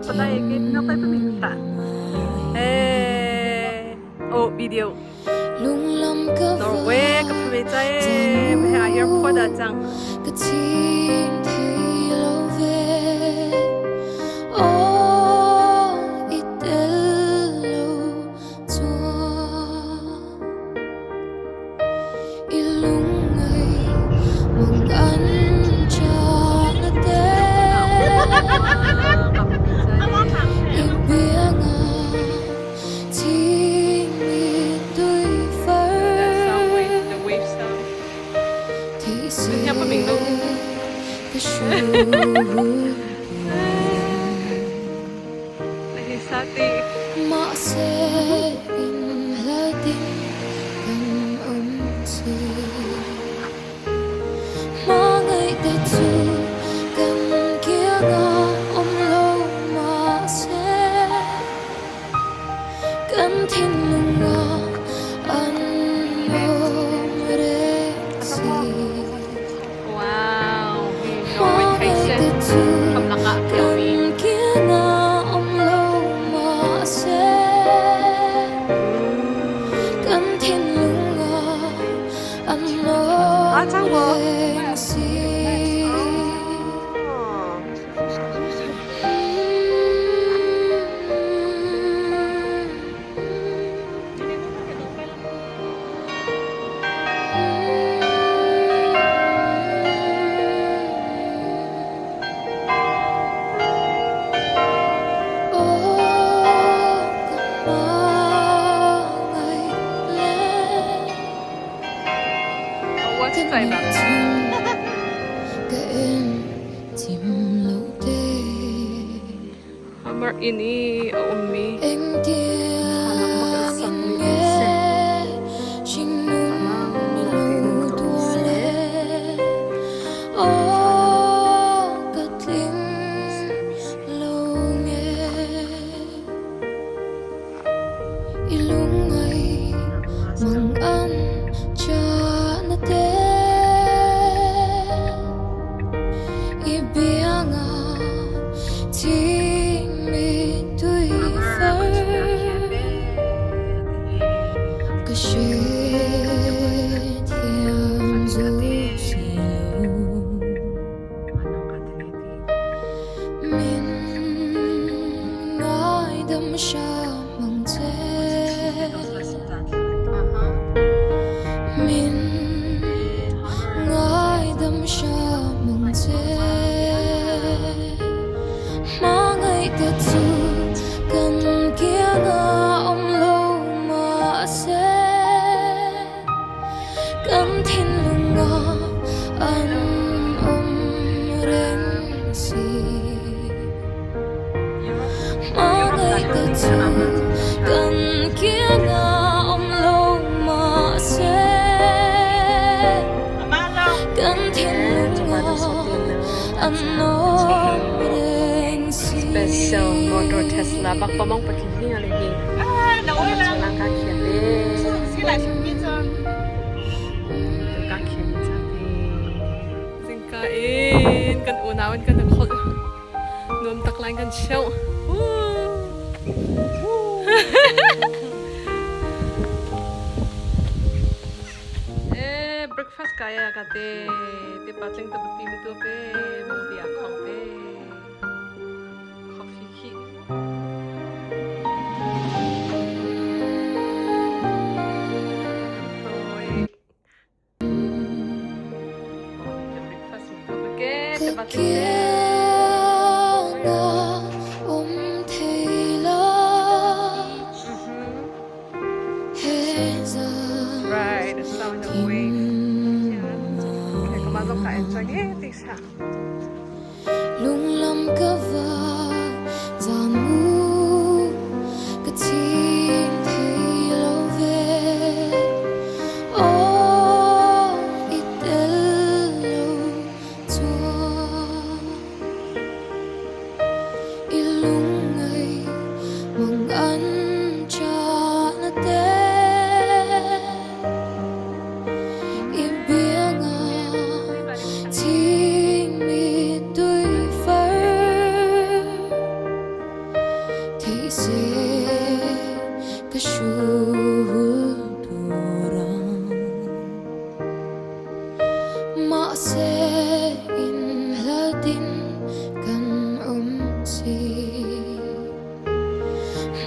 Patay, kahit na tayo paminta. Oh, video. Norway, ka pumita Bhai airport à chăng? Ini Umi Special motor Tesla bak pamong pakili nga lagi. Nawala lang kakakyan din. Sila siya kakakyan sabi. Singkain kan unawan kan nakol. Nuam taklain kan siyaw. Breakfast kaya kate te patling tabuti mo to pe mong biak kong pe coffee ki breakfast mo to ke te patling right, the sound of waves. Kain sa gitix ha.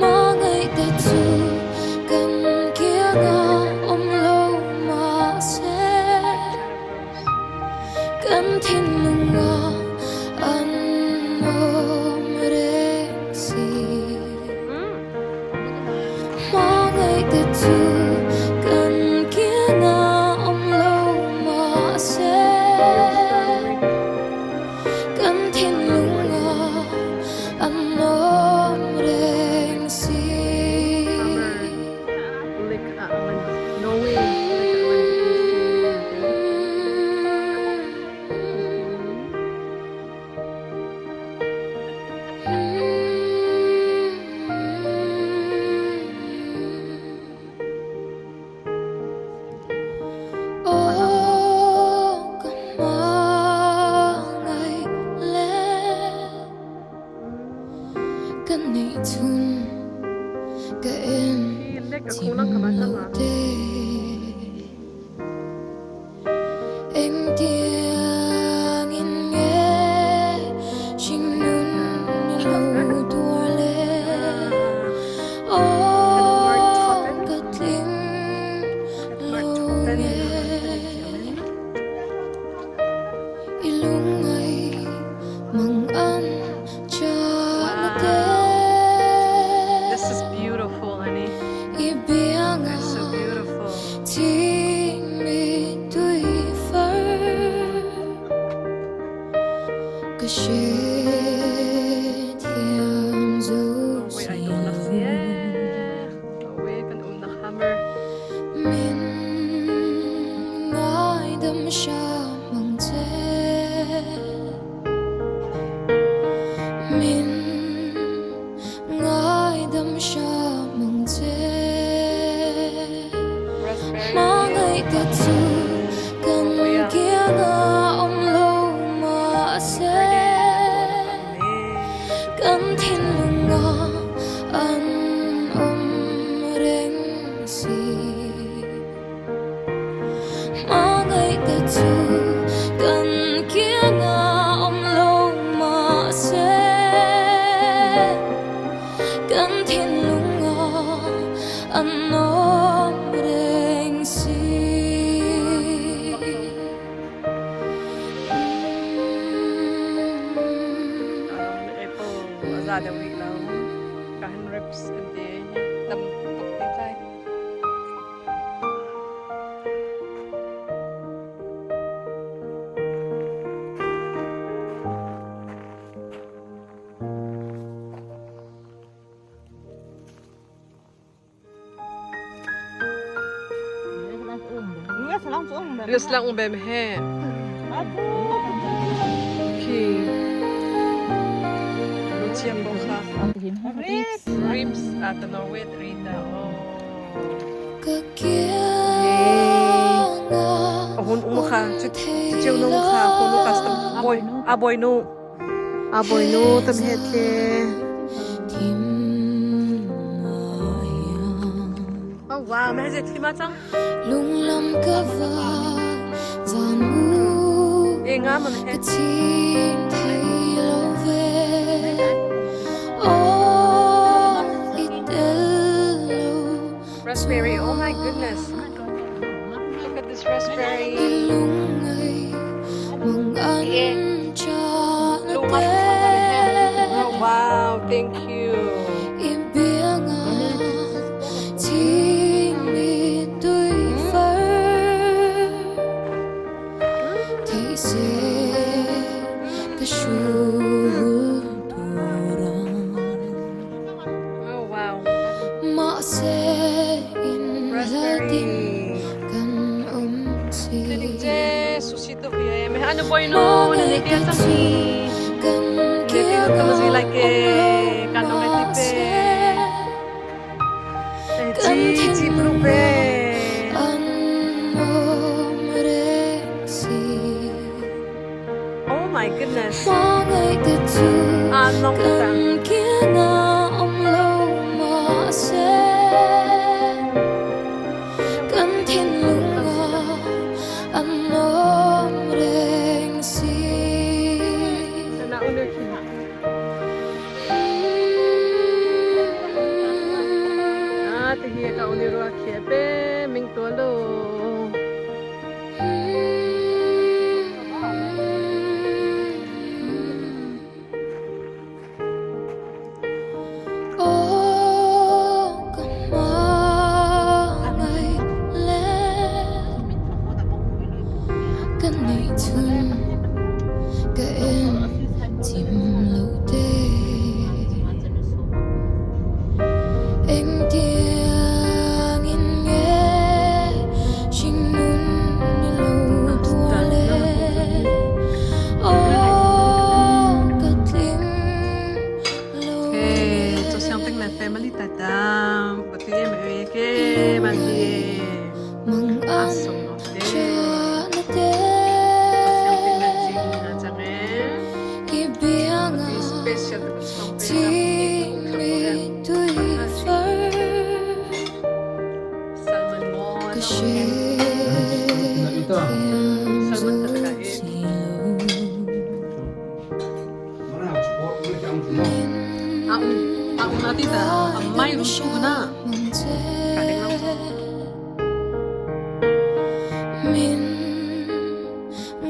Mà ngày tết dù gần kia ngõ ôm lâu mà sẽ gần thiên lùng ngõ ăn ôm rênh xì mà ngày tết dù gần kia ngõ ôm lâu mà sẽ gần thiên lùng ngõ ăn ôm rênh xì Em tiếng in nghe chim nun lâu tua lệ ô cất linh lâu nghe ilung ngày mong ăn cha tê. This is beautiful, honey. It's so beautiful. Ôi, ai đúng là xía. Ôi, cần nạc hammer. Min ngài đâm xa mong chê Min ngài đâm xa mong chê Mà ngày tết dù gần kia ngã ôm lâu mà sẽ gần thiên lùng ngõ ăn ôm rênh xì mà ngày tết dù gần kia ngã ôm lâu mà sẽ gần thiên lùng ngõ ăn ôm rênh xì. Ra the week lang. Kahan rips and the dam tok din tay. Gus lang ubem he. Okay. Lucia Bosa. Ribs at the Norway Rita. Ahun umaka. Chichiw nung ka. Kumukas tam boy. Aboy no. Aboy no. Tam hetle. Oh wow. Mahazit kimatang. Lung lam ka va zan mu Nga man he. Katim thay lâu về oh itel lâu Raspberry. Oh my goodness. Look at this raspberry. ilung ngày mong ăn cha na Oh wow. Thank you. ibia nga ting mi tui phar thấy sẽ cái shu Oh wow. mà sẽ in ra tim Raspberry. kan si Je susito kaya. May ano boy no. Nanitiya sa mi. Nanitiya ka masih like kanong netipe. Chi prube. Oh my goodness. Anong utang? my family tadam. Pati may ke mandi. mang an Asong no te. cha na te Pasang pinajing na jange. ibianga Di special na pasang ti mi tui far Salmon mo. kasi Ito. Salmon talaga eh. Mana support ulit ang mo. Ang natin ta. Ang may ruso na. Kaling lang to. min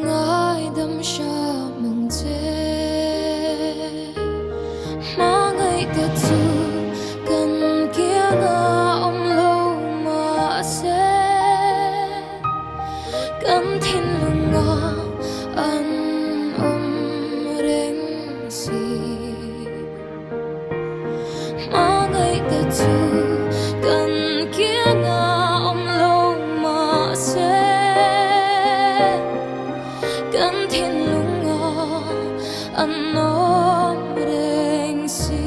ngai dam sha mong che mangai ka tu kan kia nga om lo ma se kan thin lunga an om reng si mangai ka tu kan kia nga om lo ma se kan thin lunga an om reng si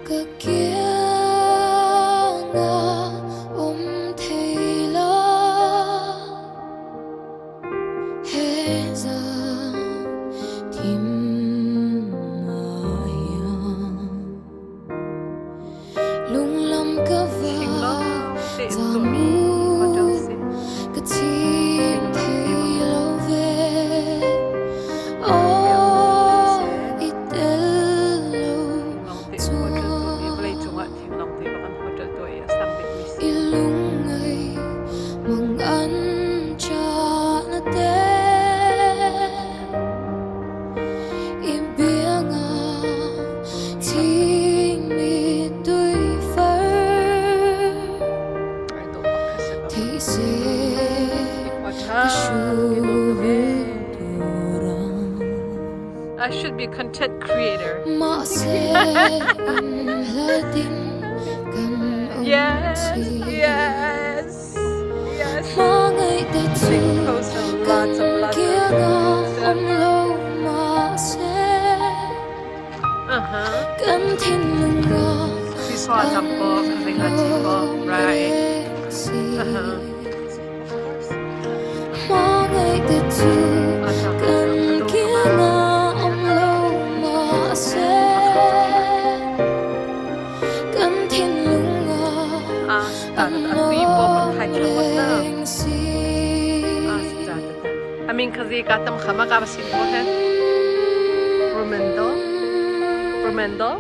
ka kia nga om thei la he za tim ma ya lung lam ka va za nu ka tim thei lo ve oh itel lo ilungay mang an cha na te ibianga ting mi tui far thi se ka shu I should be a content creator. ma se la din kan Yes, yes, yes. mangai ka tu Big post and lots of kia nga om stuff. lo ma se Uh-huh. kan thin lunga We saw a tampo kasi nga chipo, right? Uh-huh. mangai ka tu kan kia nga om lo ma se kan thin lunga At vivo pagkain siya mo na. reng si I mean, kasi katam kama kapasin mo, he? Romendo? Romendo?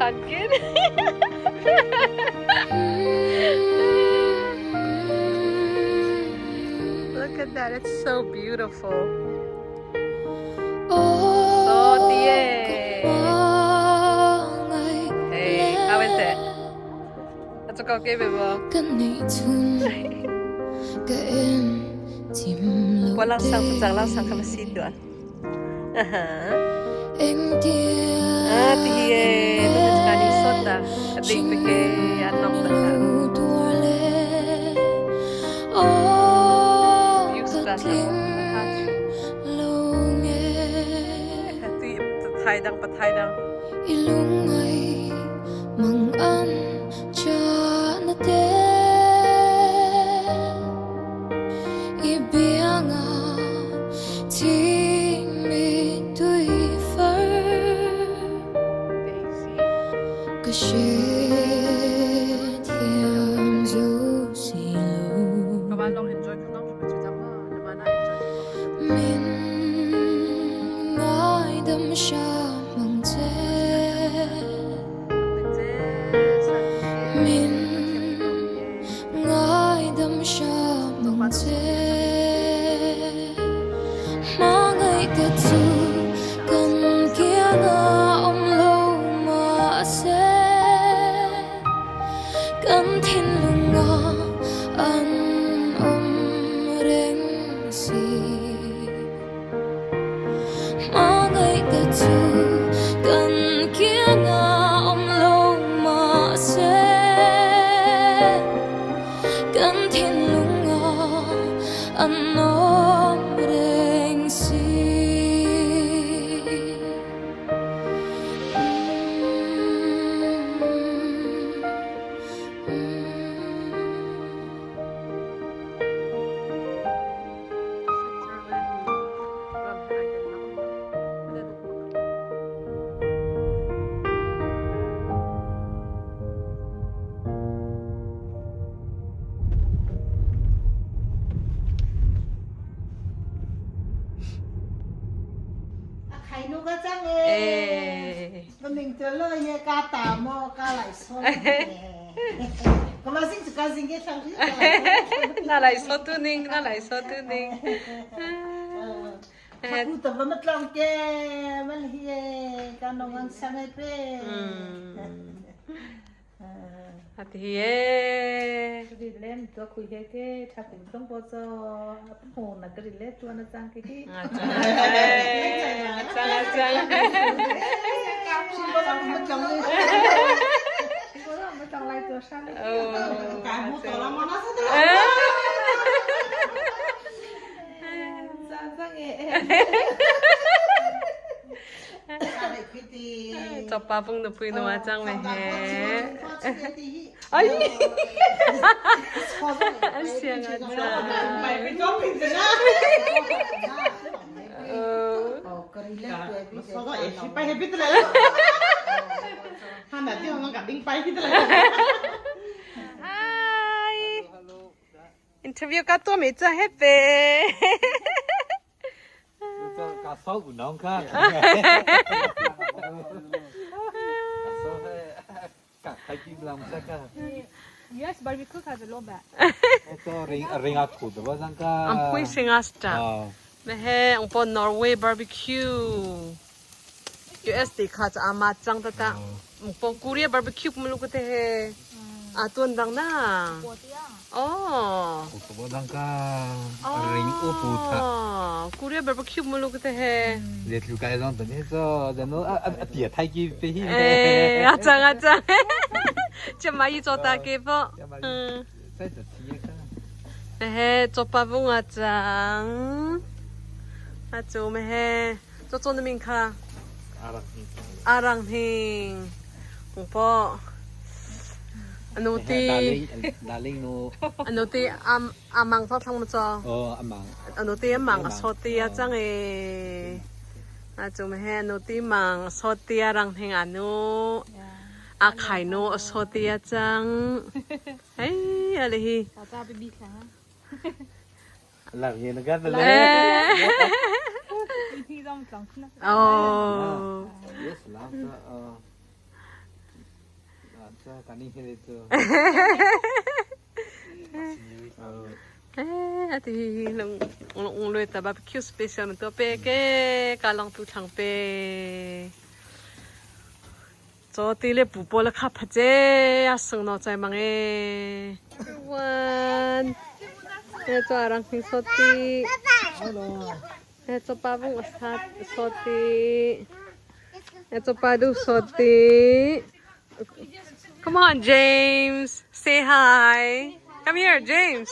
Tagin? Look at that, it's so beautiful. oh dear. mangai Hey, how is it? That's okay, baby. kan nei chun ka em tim lo Walang sang lang sang kamasid doon. eng tia Tiye, lumis ka ni Soda. At di pike, anong na. Use that patay dang. ilungay mang an cha na te ibianga ting mi tui far Daisy. kasi thiam du si lo Kabalong enjoy ko nang kapatid mo. Naman na enjoy ko. min ngai dam sha mang che จะเลยเนี่ยกาตาหม้อกาไหลซ้อนก็มาสิ่งสุดการสิ่งที่ทำที่ Nalay sotuning, nalay sotuning. ถ้าพูดแต่ว่ามันลองแกมันเฮียการนอนสังให้เป็น Ati eh. กรีเล่นตัวคุยแค่ถ้าผมต้องพอจะโหนกรีเล่นตัวนั้นจังกี่ Achang, achang. ก็ต้องมาจังเลย ก็ไม่ต้องไล่ตัวฉัน การพูดต่อละมันน่าสนุก จังเอ๋ อะไรคิดดี Coba pung nupui no achang meh. ไอ้ Siang achang. ไปเป็นจ้องผิดนะ ก็รีเล่นตัวพี่เจ้าก็เอ๋ไปให้พี่ตะเลยฮันน่ะที่มันกับดิ้งไปพี่ตะเลย Hi. Interview ka to me cha hepe. Cá sấu của nó khác. Cá sấu cả hai kim làm sao cả. Yes barbecue has a lot bad Ito ring out food ba sang ka. Ang pui singasta. Oh. Mehe ang po Norway barbecue. US di ka cha ama chang ta ta. Ang po Korea barbecue kumulu ko te he. Atun dang na. Oh. Ito ba sang ka ring out food ha. Korea barbecue kumulu ko te he. Để chú cái đó tận hết cho nó tiệt thay kim tí. Eh, achang achang. Cha mai cho ta ke po. Sai thật thiệt ka. Mehe cho pa vung achang. Acho mehe cho cho min kha. Arang hing. Kung po. Ano ti Darling no. ano ti amang sa thang mo cho. Amang. Ano ti amang so ti achang e. Acho mehe ano ti mang so ti arang hing ano. A khai no so ti achang. Hey, alihi. ขอจ้าไปบีค่ะ Làm gì nó gắt lên. Eh. ที่ต้องจังขึ้น Oh. Yes, làm cho cái này hết rồi. Ati long lue ta barbecue special man to pe ke kalang tu thang pe. Cho ti le pu po la kha phaje asung no chai mang e. One. E cho arang phi so ti. E cho pa bung asat so ti. E cho pa du so ti. Come on, James. Say hi. Come here, James.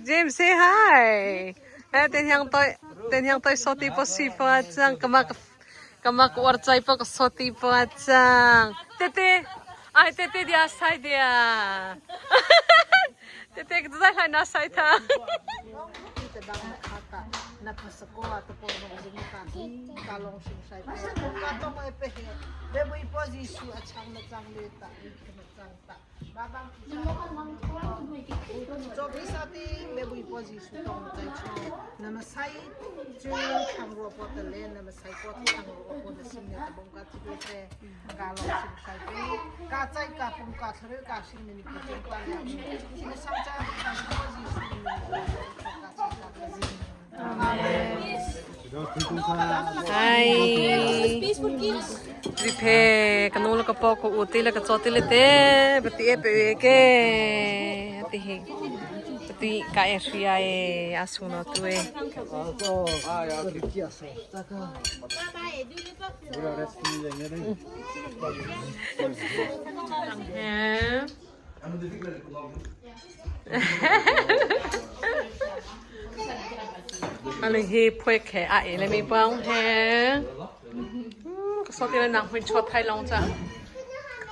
James, say hi. Eh, ten yang toy soti po si po atang kamak warchay po soti po atang. Tete, ay tete dia say dia. Tete kdai hai na say ta. จะดังนะคะนักสกุลตัวปนของจิมกันกาลงสิงใส่ไปก็ต้องไปเปย์เดี๋ยวอีโพซิชันช่างนะช่างเลยตาอีกนะช่างตาบ้าบังจบที่สัตย์เดี๋ยวอีโพซิชันต้องใจช่วยนั่นมาใส่จุดทางรัวปอดเลนนั่นมาใส่ปอดทางรัวปอดสิ่งนี้ตะบงกัดที่เปย์กาลงสิงใส่ไปกาใจกาปุ่มกาทะเลกาสิ่งนี้ก็เป็นการอย่างนี้ที่สังเกตทางโพซิชันนี้Hi. Ripe kanong la kapo ko uti la ka choti le te bati e pe ke ati hi bati ka e ria e asuno tu e Aling hi phoi khe a e le mi bang he so ti la nang hui chot thai long cha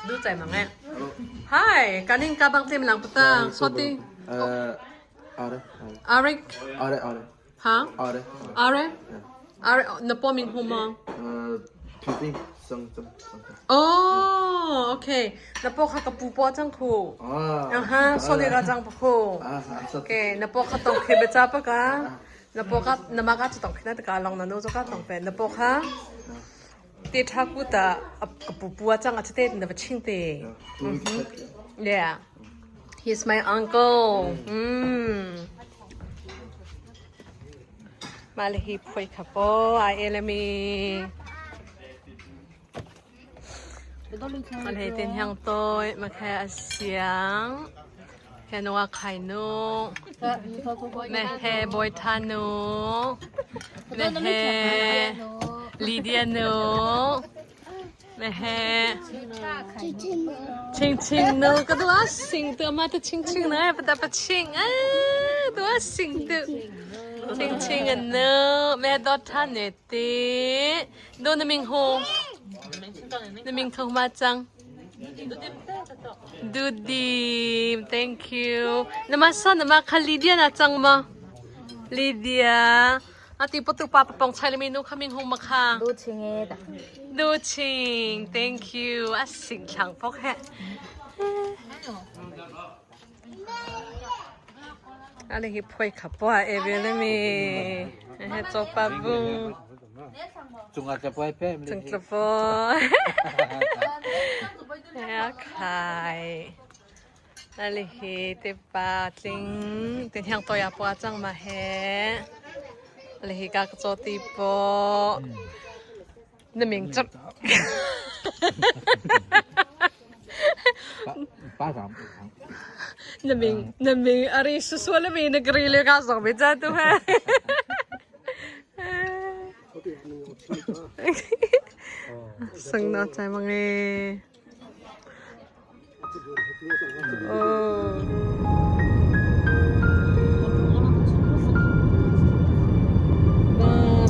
du chai mang e Hi kaning ka bang tim lang patang so ti Arik ha Are na po min huma Oh okay na po ka pu po chang khu aha so ni ra chang khu Okay na po ka tong khibe cha pa ka na po ka na ma ka tong khina ta ka long na no cho ka tong pe na po ka Te takuta kapupua chang achete na bachinte. Yeah. He's my uncle. Malihi poi kapo ai elemi. Malihi tin hang toi makha asyang. Kanoa kaino. Mehe boy tano. Mehe Lydia no. Mehe Ching ching no. Kadua sing tu mata ching ching na pada paching. Dua sing tu. Ching ching no. Mehe dot tanete. Do na ming ho. Na ming ho macang. Dudim, thank you. Namasa namaka Lydia na chang ma. Lydia. Ati po tu papa pong chai menu kaming hong makha. Du ching, thank you. Asing chang pok he. Ali hi poi kapwa evele mi. He chopa bung. Chung at po ay pe. Chung po. Ya kai. Ali hi te pa ting tin hyang toya po chang ma he. Ali hi ka cho ti po. Na ming chap. Ba ram. Na ming ari suswala mi nagrili ka so mi cha tu ha. Sang na chai mange. Oh.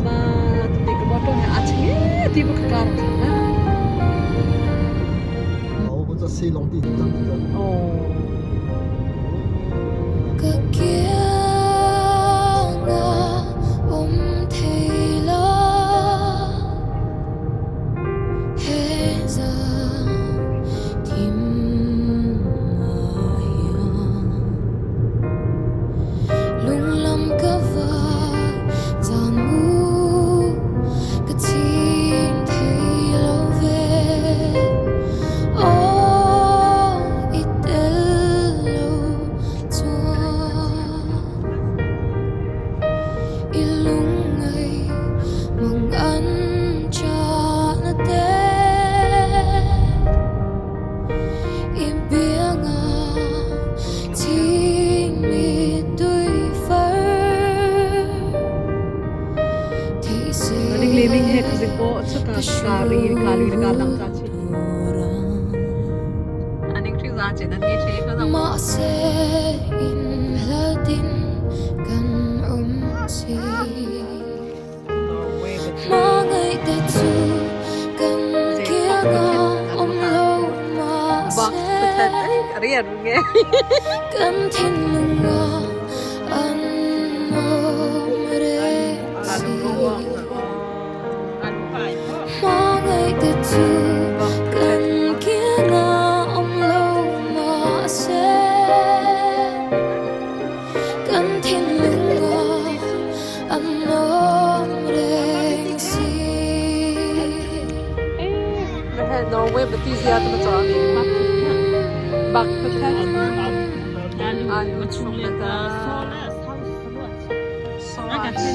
Ba tu ke moto hai achhe ti bu kar na. Ồ, bây giờ xây lòng đi tăng đi tăng. Oh. Cái kia ngà thầy lo hết giờ tìm lung lâm cả vai giàn mu cái tin thầy lâu về ít lâu chua ilung ngày mong ăn cha na te im bia nga chính mi đôi phơi thì sẽ Aling living hai kasi po sa kali ka lang ka chi. Aning tri za che nan ni che ko na. mà sẽ in là tin cần si mà ngày tết chu cần kia ngà lâu mà Box sẽ riyan nge. cần thiên lung ngà ăn ôm rê mà ngày tết chu cần kia ngà lâu mà sẽ cần thiên lung ngà ăn ôm rê Mehe Norway batizia tu betul ni. Bak petat. Alu chocolate. Sausage.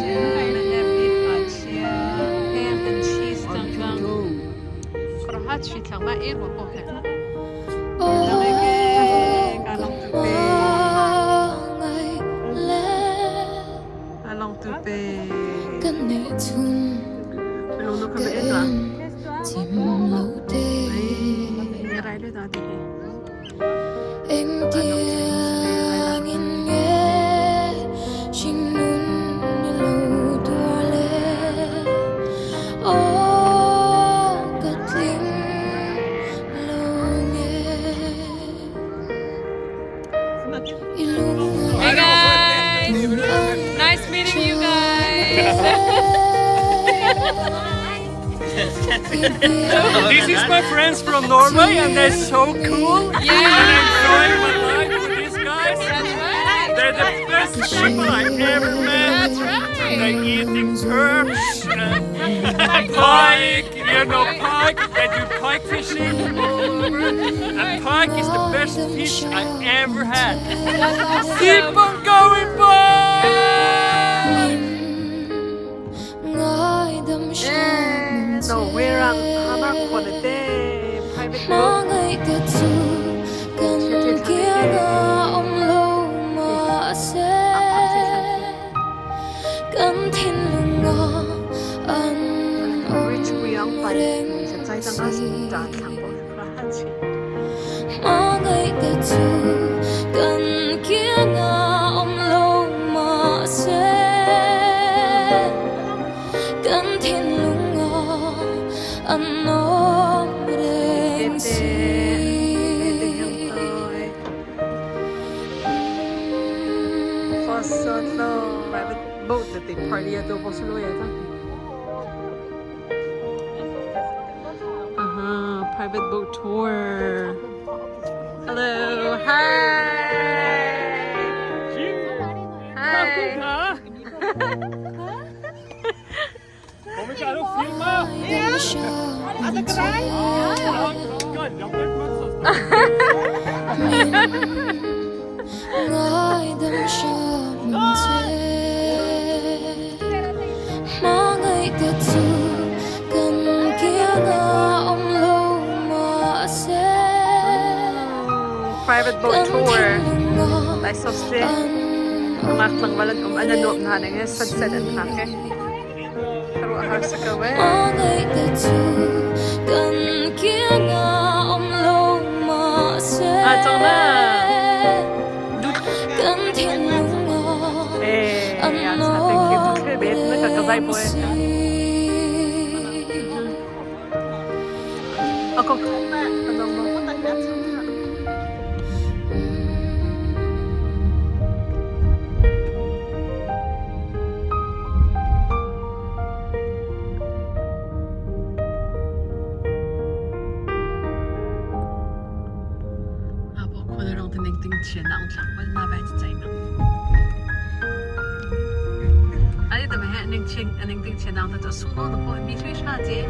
Mehe beef achia. Ham and cheese tanggang. Kerahat sih tangga ibu kohe. Kalong tupe. Kalong tupe. cần nệ chun Belum nak kami itu. chim lâu tê Rai dia tadi. em tiếng in nghe chim nun lâu tua lê ô cất linh lâu nghe ilung Hey guys, nice meeting you guys. This is my friends from Norway and they're so cool. Yeah. I'm enjoying my life with these guys. That's right. They're the best people I've ever met. That's right. They're eating herbs and bike you know pike? I do pike fishing. And pike is the best fish I ever had. Keep on going, boy! ngài đắm 예, say 너 왜랑 하나 보내대? private boat. mong ngày cả chu cần kia ngà ông lâu mà sẽ cần thiên lùng ngà ăn rich kuyang pai. Sa chai tang as ta thang bo ra han chi. mong ngày cả chu cần kia ngà ông lâu mà sẽ cần thiên lùng ngà ăn ôm rèn Fasotlo private boat na ti party ato po sa luya ta. Private boat tour. Hello, hi. Hi. Kom ik aan ook filmen? ngài đắm say mình sẽ mong ngày cả chu cần kia ngà ông lâu mà sẽ Private boat cần tour. thiên lùng ngà Lai so ste. ăn Mak lang balag ana no na nga sad an hake. Pero ahar sa kawe. mong ngày cả chu cần kia ngà ông lâu mà sẽ Trong na. cần thiên lùng ngà Eh, yan sa ating cute bit nakakabay po eh. Ako. Ano mo? Abo ko na lang tinigting siya na ang lakbal na ba sa tayo. Ay, ito ba? Aning ting siya na ang tato. Suno na po. Bitwi siya. Jay.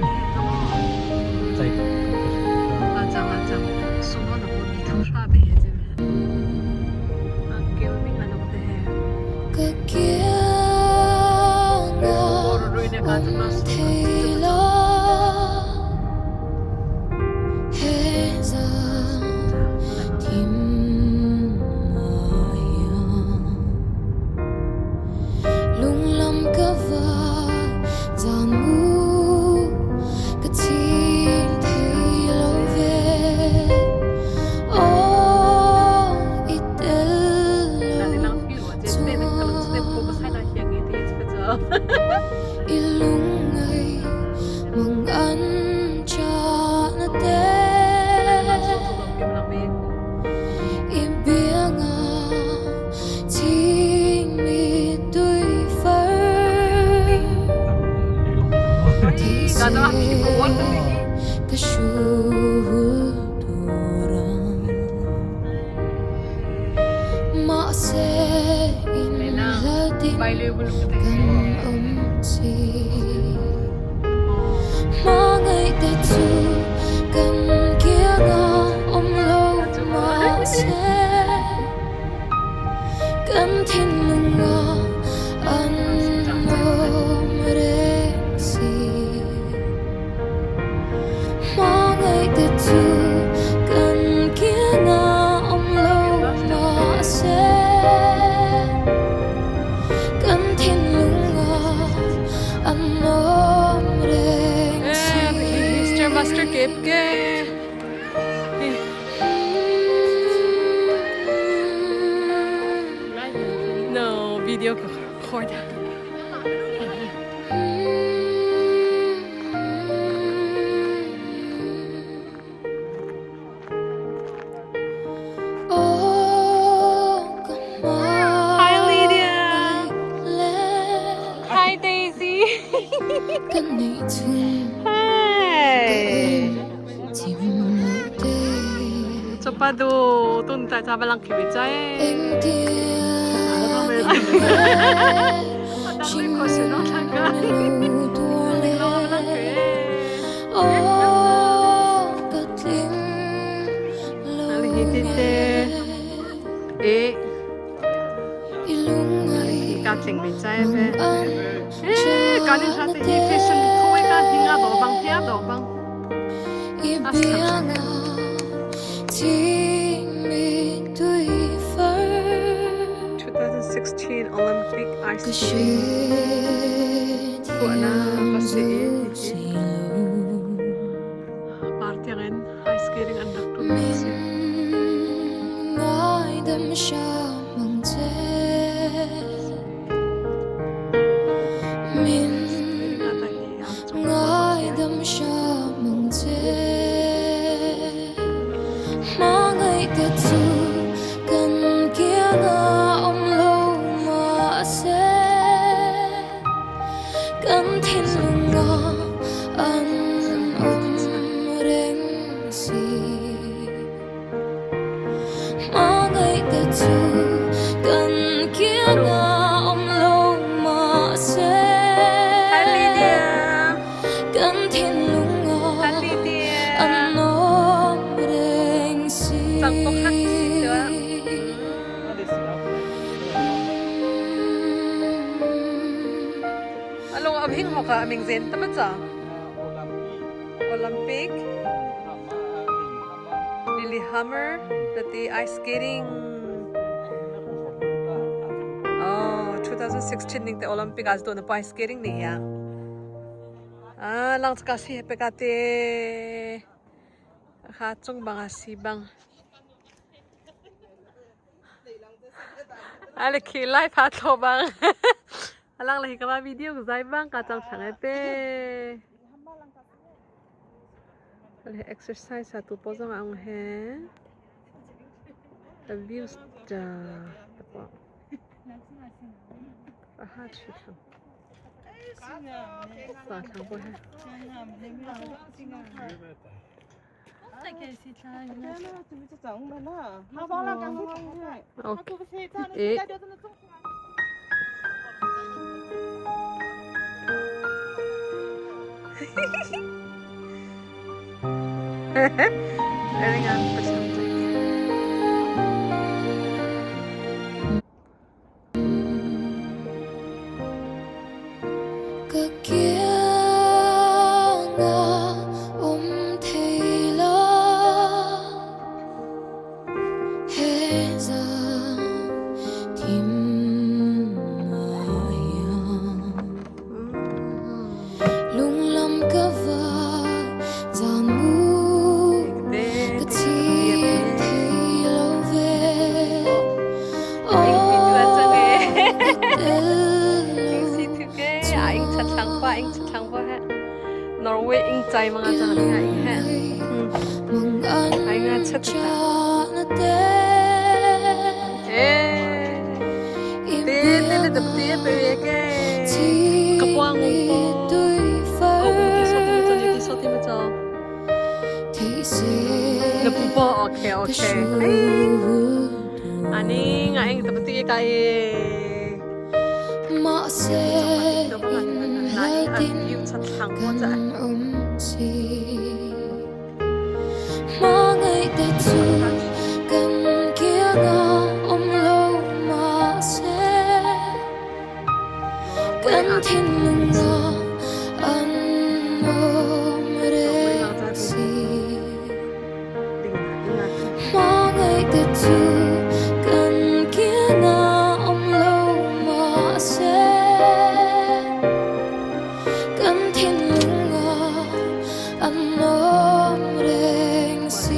맞아 맞아. 수고는 뭐 미통 샵에 해야지. 깨우밍 하는 것도 해. cái kia ngà 뭐로 인해 가지 마시고. thì lo hết giờ tìm maya lung lam cả vai giàn mu cái chim thì lâu về ô ít Dati lang feel. Just stay nagtalong step ko. Basta na siyang iti. Kaya ilungay mong an cha na te ibianga ching mi tui phar thì sẽ cái su turang ma sẽ in la din kan om si mong ngày cả chu cần kia ngà om lâu mà sẽ cần thiên lùng ngà ăn ôm rèn si mong ngày cả chu cần kia ngà om lâu mà sẽ cần thiên lùng ngà ăn ôm rèn si Mr. Master Cape ke. No, video ko. Record. Hi, Lydia. Hi, Daisy. Hi. Chopado, tunta sa balang kibijae. Madami ko siya no tagay. Balang kibijae. Hi fashion thôi ka hinga do bang hia do bang. Ibianga Timi Tui Fur 2016 Olympic ice Cái skating. shit Của na kasi Xì eh. lù Party rin ice skating ang dakto na siya. Ngài đâm sa mong chết Mình Skating ata niya. ngài đâm sa mong chết Mà ngày cả tu cần kia ngà ông lâu mà sẽ cần thiên lùng ngà anh reng si Mà ngày cả tu cần kia ngà ông lâu mà sẽ Hi Lydia. cần thiên lùng ngà Hi Lydia. anh reng si Sang po hak si Dua. Along abhing ho ka aming zen tama cha. Olympic. Lillehammer. Dati ice skating. Oh, 2016 ning te Olympic as do na pa ice skating niya. Ah, lang kasi hepekate. Khatsong banga sibang. Ale kilay patlo bang. Alang lahi ka ba video ko zai bang kacang changepe. Ale exercise satu posong ang he. The views da. Tapo. Aha chikang. Sa chang po he. Okay. Eh. Very good. Cái kia ngà ông thầy lo Hê ra tìm ai Lung lâm cơ vợ giàn mu Cái chi thầy lâu về Anh thật lắng quá ha. Norway anh chạy mga chẳng nga anh ha. Anh nga chất thật. Tê đập tê bê cái. Kapwa ngong po. Ti so ti mo cho. Napupo okay. Ani nga anh tập tê cái. Mà sẽ Nãy anh yêu thật lắng quá dạ. Mà ngày ta tu cần kia ngà ông lâu mà sẽ cần thiên lùng ngà anh ôm reng si Mà ngày ta tu cần kia ngà ông lâu mà sẽ cần thiên lùng ngà anh ôm reng si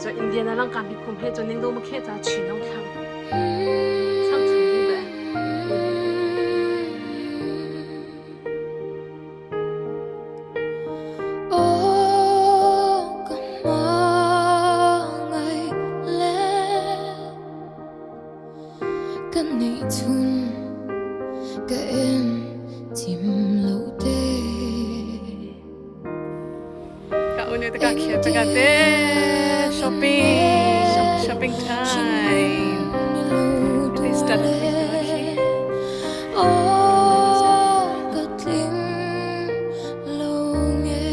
저 인디애나랑 감비콤 해줘 냉동무 캐자 쥐농향 상층 입에 Ô cầm ngày lẽ Cần nị thun Cả em tìm lâu tê kauna ito kakita shopping time please start the video Ô cất linh lâu nghe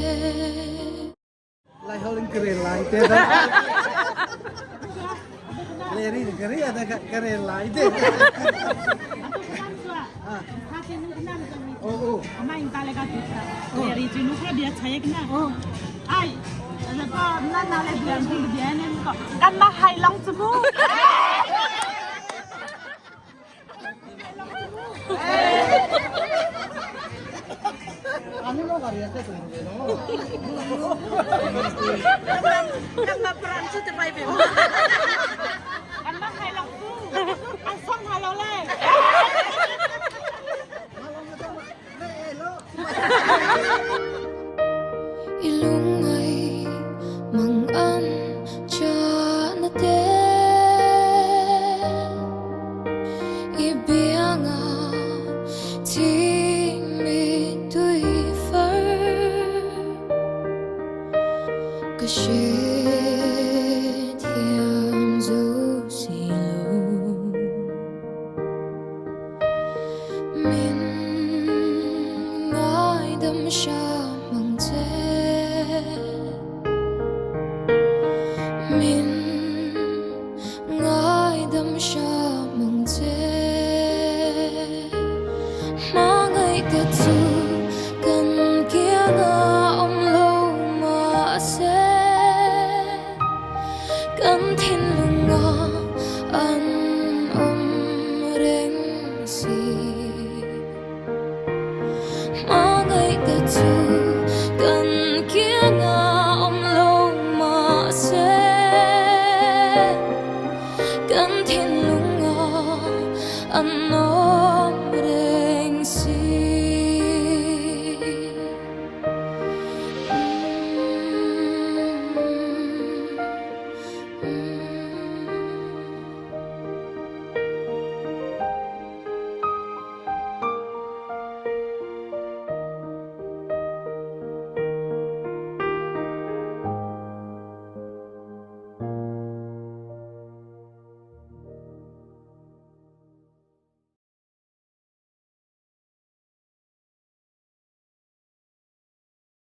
Lại hơn lên cười lại thế đó. kare lai de. Oh. Main talaga kita. Dari sini ko dia saya kena. Ai, ada ko na le dia ni ko. Kan ma hai long tu. Ano mo kariya te tumbe no. Kan ma Prancis te pai be. Kan ma hai long tu. An song hai long le. Ilungay mang-an cha na te Ibianga ti mi tui phar Kashe thiam du si lu Min ngai đam sha mang te Min ngai đam sha mang te Ma ngai ka tu kan kia nga om lo ma se Kan thin lunga an om reng si Ma ngai ka tu kan kia nga om lo ma se Kan thin lunga an om